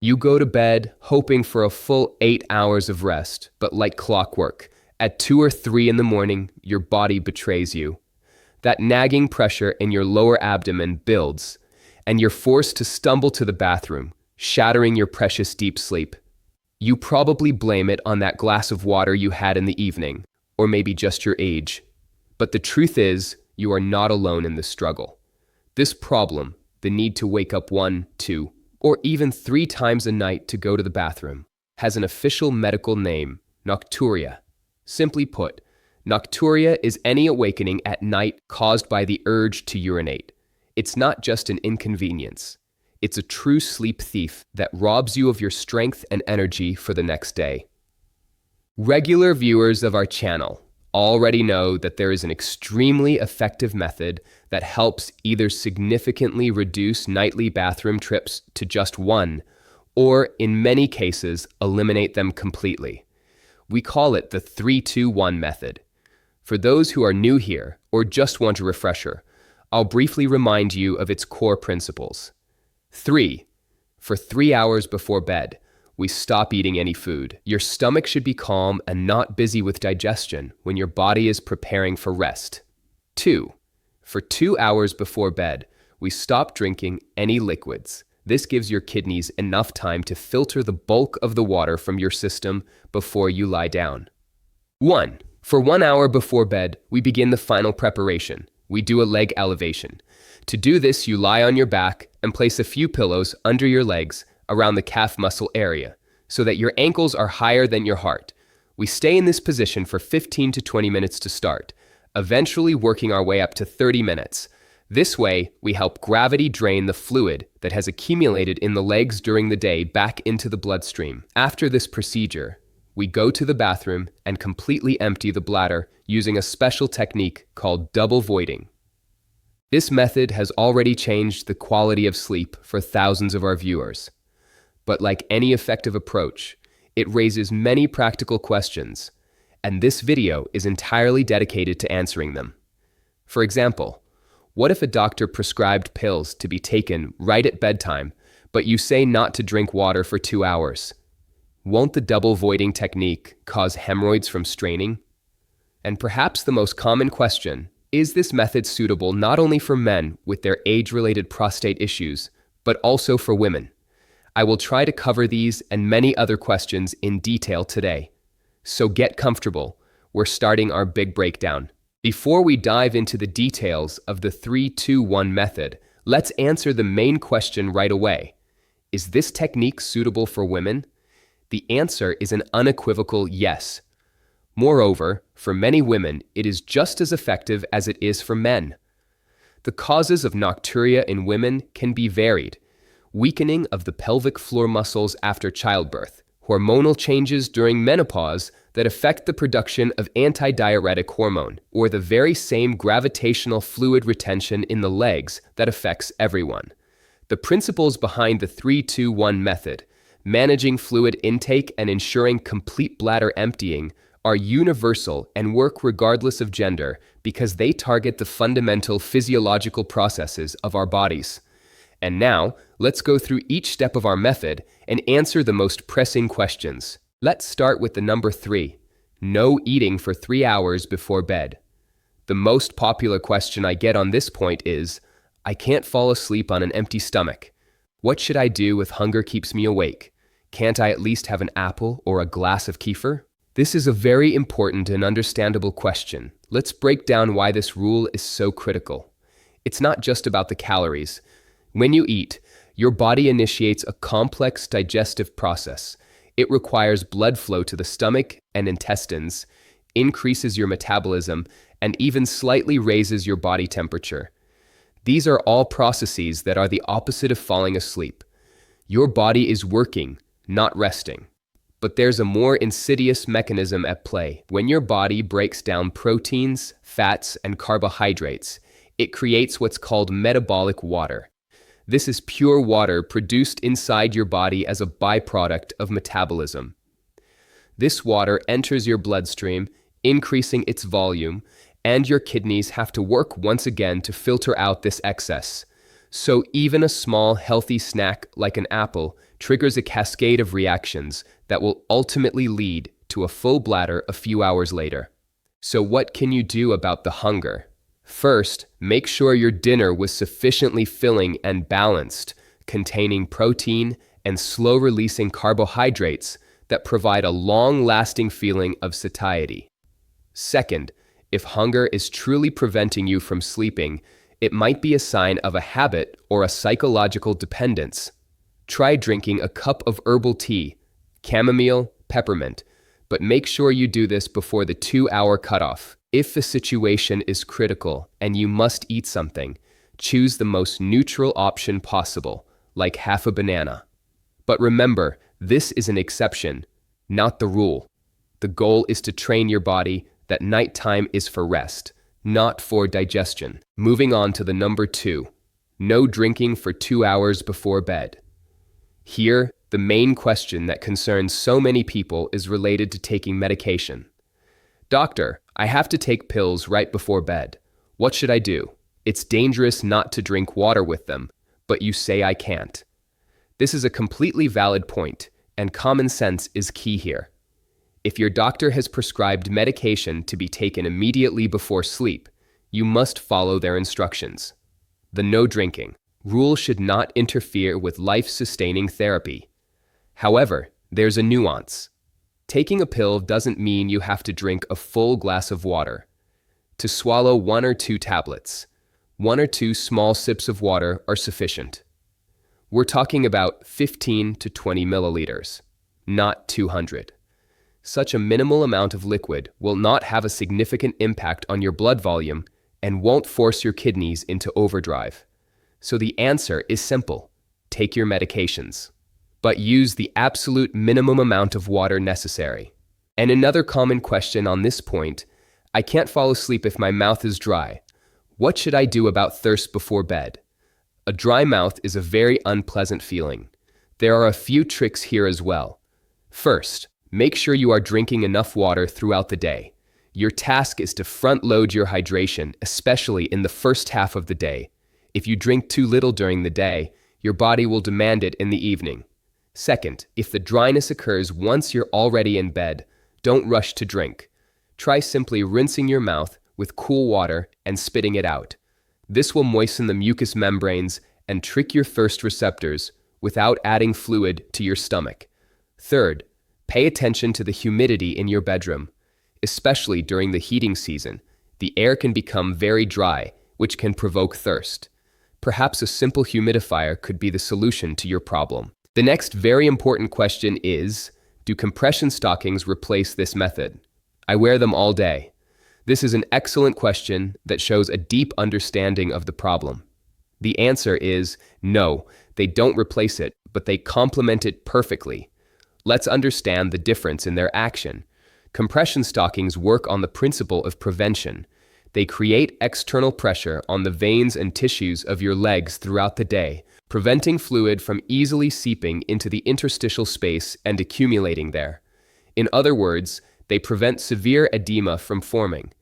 You go to bed hoping for a full 8 hours of rest, but like clockwork, at 2 or 3 in the morning, your body betrays you. That nagging pressure in your lower abdomen builds, and you're forced to stumble to the bathroom, shattering your precious deep sleep. You probably blame it on that glass of water you had in the evening, or maybe just your age. But the truth is, you are not alone in this struggle. This problem, the need to wake up 1, 2, or even 3 times a night to go to the bathroom, has an official medical name, Nocturia. Simply put, Nocturia is any awakening at night caused by the urge to urinate. It's not just an inconvenience. It's a true sleep thief that robs you of your strength and energy for the next day. Regular viewers of our channel already know that there is an extremely effective method that helps either significantly reduce nightly bathroom trips to just 1, or in many cases, eliminate them completely. We call it the 3-2-1 method. For those who are new here or just want a refresher, I'll briefly remind you of its core principles. 3. For 3 hours before bed, we stop eating any food. Your stomach should be calm and not busy with digestion when your body is preparing for rest. 2. For 2 hours before bed, we stop drinking any liquids. This gives your kidneys enough time to filter the bulk of the water from your system before you lie down. 1. For 1 hour before bed, we begin the final preparation. We do a leg elevation. To do this, you lie on your back and place a few pillows under your legs around the calf muscle area, so that your ankles are higher than your heart. We stay in this position for 15 to 20 minutes to start, eventually working our way up to 30 minutes. This way, we help gravity drain the fluid that has accumulated in the legs during the day back into the bloodstream. After this procedure, we go to the bathroom and completely empty the bladder using a special technique called double voiding. This method has already changed the quality of sleep for thousands of our viewers. But like any effective approach, it raises many practical questions, and this video is entirely dedicated to answering them. For example, what if a doctor prescribed pills to be taken right at bedtime, but you say not to drink water for 2 hours? Won't the double voiding technique cause hemorrhoids from straining? And perhaps the most common question, is this method suitable not only for men with their age-related prostate issues, but also for women? I will try to cover these and many other questions in detail today. So get comfortable. We're starting our big breakdown. Before we dive into the details of the 3-2-1 method, let's answer the main question right away. Is this technique suitable for women? The answer is an unequivocal yes. Moreover, for many women, it is just as effective as it is for men. The causes of nocturia in women can be varied. Weakening of the pelvic floor muscles after childbirth, hormonal changes during menopause that affect the production of antidiuretic hormone, or the very same gravitational fluid retention in the legs that affects everyone. The principles behind the 3-2-1 method, managing fluid intake and ensuring complete bladder emptying, are universal and work regardless of gender because they target the fundamental physiological processes of our bodies. And now, let's go through each step of our method and answer the most pressing questions. Let's start with the number 3, no eating for 3 hours before bed. The most popular question I get on this point is, I can't fall asleep on an empty stomach. What should I do if hunger keeps me awake? Can't I at least have an apple or a glass of kefir? This is a very important and understandable question. Let's break down why this rule is so critical. It's not just about the calories. When you eat, your body initiates a complex digestive process. It requires blood flow to the stomach and intestines, increases your metabolism, and even slightly raises your body temperature. These are all processes that are the opposite of falling asleep. Your body is working, not resting. But there's a more insidious mechanism at play. When your body breaks down proteins, fats, and carbohydrates, it creates what's called metabolic water. This is pure water produced inside your body as a byproduct of metabolism. This water enters your bloodstream, increasing its volume, and your kidneys have to work once again to filter out this excess. So even a small healthy snack like an apple triggers a cascade of reactions that will ultimately lead to a full bladder a few hours later. So what can you do about the hunger? First, make sure your dinner was sufficiently filling and balanced, containing protein and slow-releasing carbohydrates that provide a long-lasting feeling of satiety. Second, if hunger is truly preventing you from sleeping, it might be a sign of a habit or a psychological dependence. Try drinking a cup of herbal tea, chamomile, peppermint, but make sure you do this before the 2-hour cutoff. If the situation is critical and you must eat something, choose the most neutral option possible, like half a banana. But remember, this is an exception, not the rule. The goal is to train your body that nighttime is for rest, not for digestion. Moving on to the number 2, no drinking for 2 hours before bed. Here, the main question that concerns so many people is related to taking medication. Doctor, I have to take pills right before bed. What should I do? It's dangerous not to drink water with them, but you say I can't. This is a completely valid point, and common sense is key here. If your doctor has prescribed medication to be taken immediately before sleep, you must follow their instructions. The no drinking rule should not interfere with life-sustaining therapy. However, there's a nuance. Taking a pill doesn't mean you have to drink a full glass of water. To swallow 1 or 2 tablets, 1 or 2 small sips of water are sufficient. We're talking about 15 to 20 milliliters, not 200. Such a minimal amount of liquid will not have a significant impact on your blood volume and won't force your kidneys into overdrive. So the answer is simple: take your medications, but use the absolute minimum amount of water necessary. And another common question on this point: I can't fall asleep if my mouth is dry. What should I do about thirst before bed? A dry mouth is a very unpleasant feeling. There are a few tricks here as well. First, make sure you are drinking enough water throughout the day. Your task is to front-load your hydration, especially in the first half of the day. If you drink too little during the day, your body will demand it in the evening. Second, if the dryness occurs once you're already in bed, don't rush to drink. Try simply rinsing your mouth with cool water and spitting it out. This will moisten the mucous membranes and trick your thirst receptors without adding fluid to your stomach. Third, pay attention to the humidity in your bedroom. Especially during the heating season, the air can become very dry, which can provoke thirst. Perhaps a simple humidifier could be the solution to your problem. The next very important question is, do compression stockings replace this method? I wear them all day. This is an excellent question that shows a deep understanding of the problem. The answer is no, they don't replace it, but they complement it perfectly. Let's understand the difference in their action. Compression stockings work on the principle of prevention. They create external pressure on the veins and tissues of your legs throughout the day, preventing fluid from easily seeping into the interstitial space and accumulating there. In other words, they prevent severe edema from forming.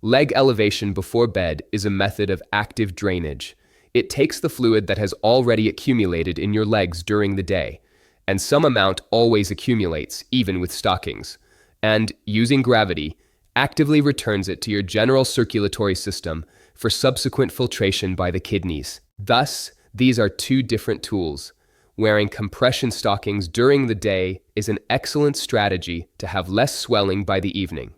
Leg elevation before bed is a method of active drainage. It takes the fluid that has already accumulated in your legs during the day, and some amount always accumulates, even with stockings, and, using gravity, actively returns it to your general circulatory system for subsequent filtration by the kidneys. Thus, these are 2 different tools. Wearing compression stockings during the day is an excellent strategy to have less swelling by the evening.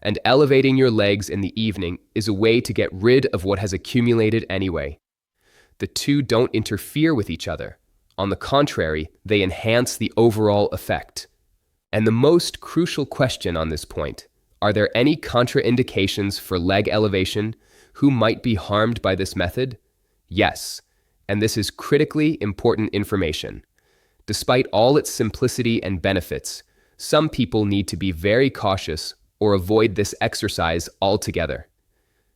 And elevating your legs in the evening is a way to get rid of what has accumulated anyway. The 2 don't interfere with each other. On the contrary, they enhance the overall effect. And the most crucial question on this point: are there any contraindications for leg elevation? Who might be harmed by this method? Yes, and this is critically important information. Despite all its simplicity and benefits, some people need to be very cautious or avoid this exercise altogether.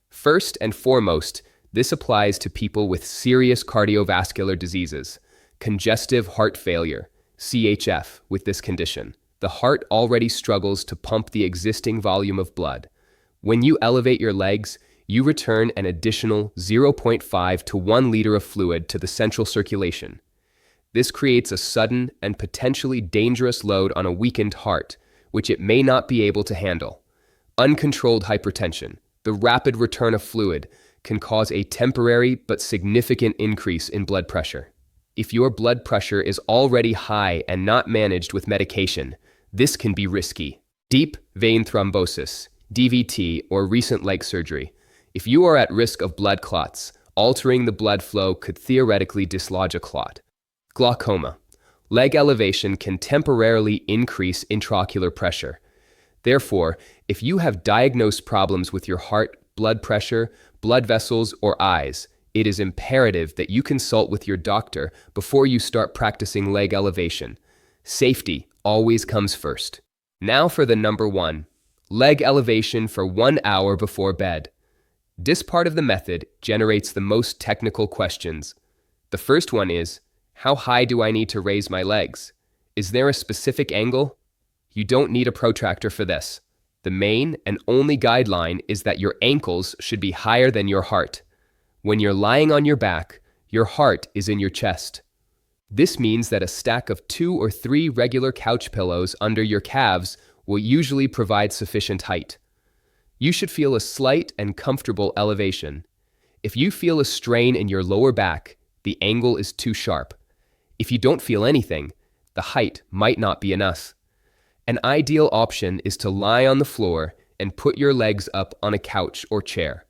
First and foremost, this applies to people with serious cardiovascular diseases, congestive heart failure, CHF, with this condition. The heart already struggles to pump the existing volume of blood. When you elevate your legs, you return an additional 0.5 to 1 liter of fluid to the central circulation. This creates a sudden and potentially dangerous load on a weakened heart, which it may not be able to handle. Uncontrolled hypertension, the rapid return of fluid, can cause a temporary but significant increase in blood pressure. If your blood pressure is already high and not managed with medication, this can be risky. Deep vein thrombosis, DVT, or recent leg surgery. If you are at risk of blood clots, altering the blood flow could theoretically dislodge a clot. Glaucoma. Leg elevation can temporarily increase intraocular pressure. Therefore, if you have diagnosed problems with your heart, blood pressure, blood vessels, or eyes, it is imperative that you consult with your doctor before you start practicing leg elevation. Safety always comes first. Now for the number 1, leg elevation for 1 hour before bed. This part of the method generates the most technical questions. The first one is, how high do I need to raise my legs? Is there a specific angle? You don't need a protractor for this. The main and only guideline is that your ankles should be higher than your heart. When you're lying on your back, your heart is in your chest. This means that a stack of 2 or 3 regular couch pillows under your calves will usually provide sufficient height. You should feel a slight and comfortable elevation. If you feel a strain in your lower back, the angle is too sharp. If you don't feel anything, the height might not be enough. An ideal option is to lie on the floor and put your legs up on a couch or chair.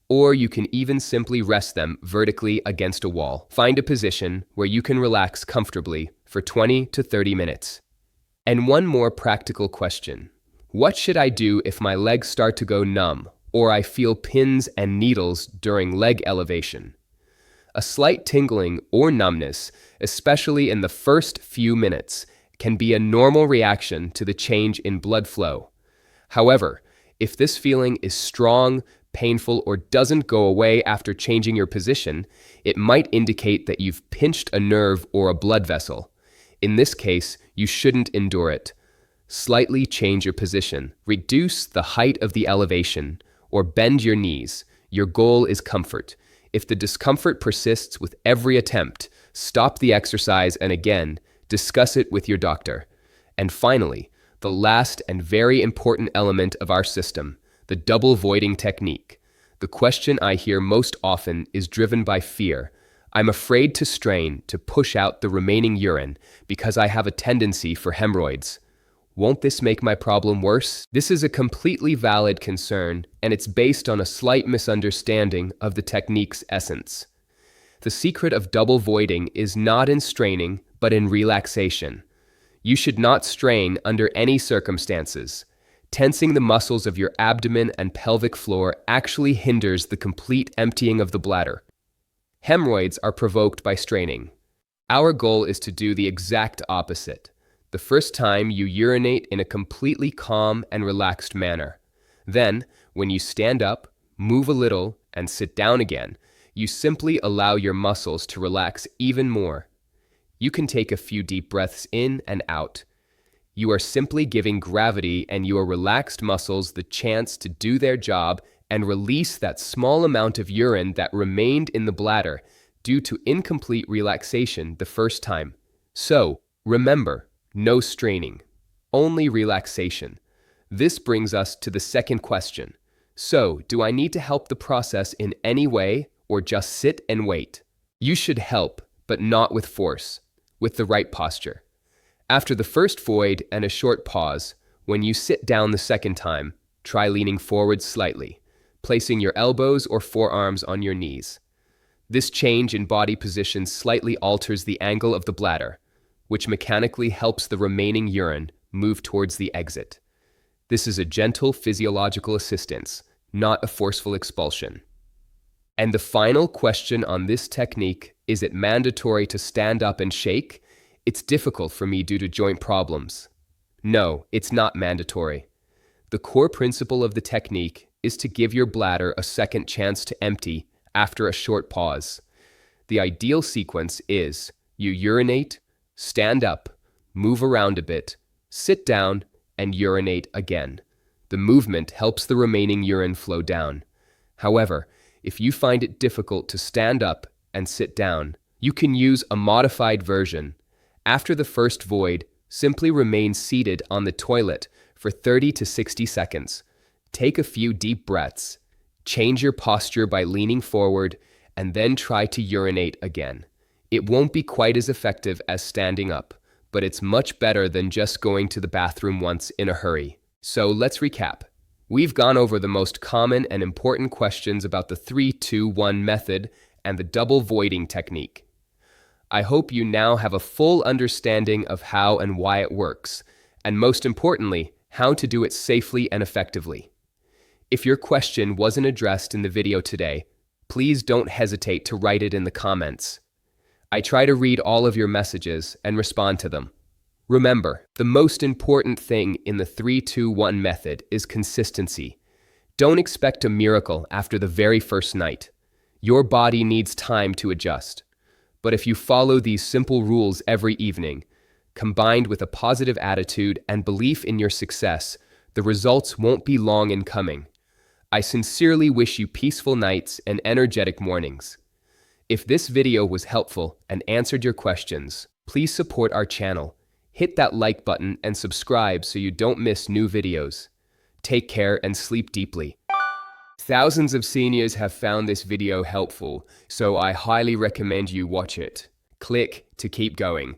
Or you can even simply rest them vertically against a wall. Find a position where you can relax comfortably for 20 to 30 minutes. And one more practical question. What should I do if my legs start to go numb or I feel pins and needles during leg elevation? A slight tingling or numbness, especially in the first few minutes, can be a normal reaction to the change in blood flow. However, if this feeling is strong, painful, or doesn't go away after changing your position, it might indicate that you've pinched a nerve or a blood vessel. In this case, you shouldn't endure it. Slightly change your position, reduce the height of the elevation, or bend your knees. Your goal is comfort. If the discomfort persists with every attempt, stop the exercise and again, discuss it with your doctor. And finally, the last and very important element of our system, the double voiding technique. The question I hear most often is driven by fear. I'm afraid to strain to push out the remaining urine because I have a tendency for hemorrhoids. Won't this make my problem worse? This is a completely valid concern, and it's based on a slight misunderstanding of the technique's essence. The secret of double voiding is not in straining, but in relaxation. You should not strain under any circumstances. Tensing the muscles of your abdomen and pelvic floor actually hinders the complete emptying of the bladder. Hemorrhoids are provoked by straining. Our goal is to do the exact opposite. The first time you urinate in a completely calm and relaxed manner. Then, when you stand up, move a little, and sit down again, you simply allow your muscles to relax even more. You can take a few deep breaths in and out. You are simply giving gravity and your relaxed muscles the chance to do their job and release that small amount of urine that remained in the bladder due to incomplete relaxation the first time. So, remember, no straining, only relaxation. This brings us to the second question. So, do I need to help the process in any way or just sit and wait? You should help, but not with force, with the right posture. After the first void and a short pause, when you sit down the second time, try leaning forward slightly, placing your elbows or forearms on your knees. This change in body position slightly alters the angle of the bladder, which mechanically helps the remaining urine move towards the exit. This is a gentle physiological assistance, not a forceful expulsion. And the final question on this technique, is it mandatory to stand up and shake? It's difficult for me due to joint problems. No, it's not mandatory. The core principle of the technique is to give your bladder a second chance to empty after a short pause. The ideal sequence is you urinate, stand up, move around a bit, sit down, and urinate again. The movement helps the remaining urine flow down. However, if you find it difficult to stand up and sit down, You can use a modified version. After the first void, simply remain seated on the toilet for 30 to 60 seconds. Take a few deep breaths. Change your posture by leaning forward, and then try to urinate again. It won't be quite as effective as standing up, but it's much better than just going to the bathroom once in a hurry. So let's recap. We've gone over the most common and important questions about the 3-2-1 method and the double voiding technique. I hope you now have a full understanding of how and why it works, and most importantly, how to do it safely and effectively. If your question wasn't addressed in the video today, please don't hesitate to write it in the comments. I try to read all of your messages and respond to them. Remember, the most important thing in the 3-2-1 method is consistency. Don't expect a miracle after the very first night. Your body needs time to adjust. But if you follow these simple rules every evening, combined with a positive attitude and belief in your success, the results won't be long in coming. I sincerely wish you peaceful nights and energetic mornings. If this video was helpful and answered your questions, please support our channel. Hit that like button and subscribe so you don't miss new videos. Take care and sleep deeply. Thousands of seniors have found this video helpful, so I highly recommend you watch it. Click to keep going.